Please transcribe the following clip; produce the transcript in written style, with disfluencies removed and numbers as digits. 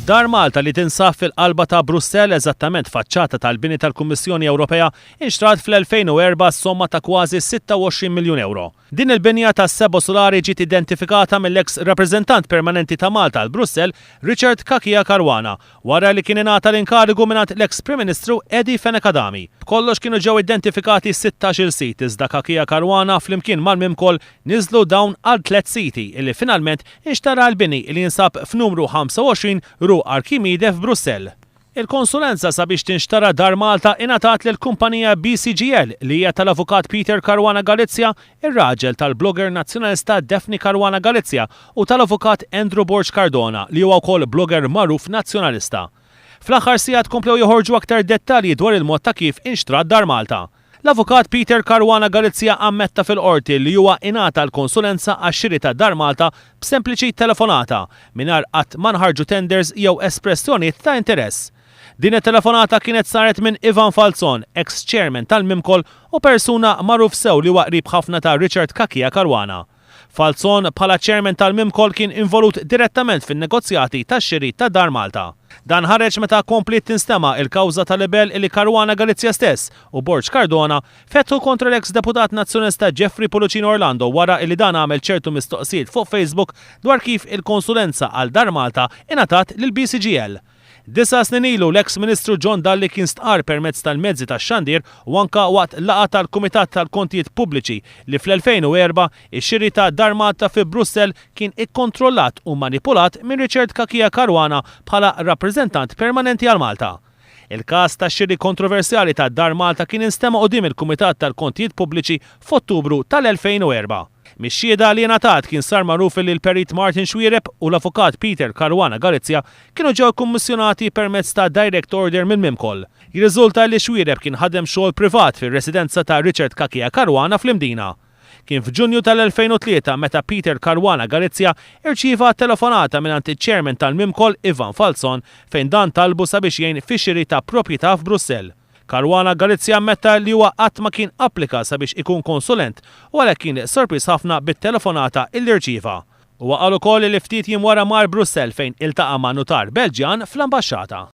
Dar Malta li tinsab fil-qalba ta' Brussell eżattament faċċata tal-bini tal-Kummissjoni Ewropea inxtrat fl-2004 somma ta' kważi 26 miljun euro. Din il-binja ta' sebo solari ġiet identifikata mill-eks rappreżentant permanenti ta' Malta għal Brussell, Richard Kakia Caruana, wara li kien ingħata l-inkarigu mingħand l-eks Prim Ministru Edi Fenekadami. Kollox kienu ġew identifikati 16 sit iżda Kakia Caruana flimkien mal-Mimkol niżlu dawn għal 3 siti illi finalment inxtara l-bini li jinsab f'numru 25 Ru Arkimide f'Brussell. Il-konsulenza sabiex tinxtara dar Malta ingħatat lill-kumpanija BCGL li hija tal-avukat Peter Caruana Galizja, ir-raġel tal-blogger nazzjonalista Daphne Caruana Galizja u tal-avukat Andrew Borg Cardona li huwa wkoll blogger magħruf nazzjonalista. Fl-aħħar sigħat komplew joħorġu aktar dettalji dwar il-mod ta' kif inxtrat dar Malta. L-avukat Peter Caruana Galizja ammetta fil-qorti li huwa ingħata l-konsulenza għax-xiri ta' dar Malta b'sempliċi telefonata mingħajr qatt ma nħarġu tenders jew espressjonijiet ta' interess. Din it-telefonata kienet saret minn Ivan Falzon, ex-chairman tal-Mimkol u persuna magħruf sew li huwa qrib ħafna ta' Richard Kakia Caruana. Falzon bħala chairman tal-Mimkol kien involut direttament fin-negozjati tax-xiri ta' dar Malta. Dan ħareġ meta komplit tinstema' il-kawża tal-libel li Caruana Galizja stess u Borg Cardona fetħu kontra l-eks deputat nazzjonista Jeffrey Polucino Orlando wara li dan għamel ċertu mistoqsijiet fuq Facebook dwar kif il-konsulenza għal dar Malta ingħatat lill-BCGL. 9 snin ilu l-eks Ministru John Dalli kien stqar permezz tal-mezzi tax-xandir u anke waqt laqgħa tal-Kumitat tal-Kontijiet Pubbliċi li fl-2004 ix-xiri ta' dar Malta fi Brussell kien ikkontrollat u manipulat minn Richard Kakia Caruana bħala rappreżentant permanenti għal Malta. Il-każ tax-xiri kontroversjali ta' dar Malta kien instema' quddiem il-Kumitat tal-Kontijiet Pubbliċi f'Ottubru tal-2004. Mix-xhieda li ingħatat kien sar magħruf li l-perit Martin Xwiereb u l-avukat Peter Caruana Galizja kienu ġew kummissjonati permezz ta' direct order minn Mimkol. Jirriżulta li Xwiereb kien ħadem xogħol privat fir-residenza ta' Richard Kakia Caruana fl-Imdina. Kien f'Ġunju tal-2003 meta Peter Caruana Galizja irċieva telefonata mingħand iċ-chairman tal-Mimkol Ivan Falzon fejn dan talbu sabiex jgħin fix-xiri ta' proprjetà f'Brussell. Caruana Galizja ammetta li huwa qatt ma kien applika sabiex ikun konsulent u għalhekk kien sorpriż ħafna bit-telefonata illi rċieva. Huwa qal ukoll li ftit jiem wara mar Brussell fejn iltaqa' ma' notar Belġjan fl-ambaxxata.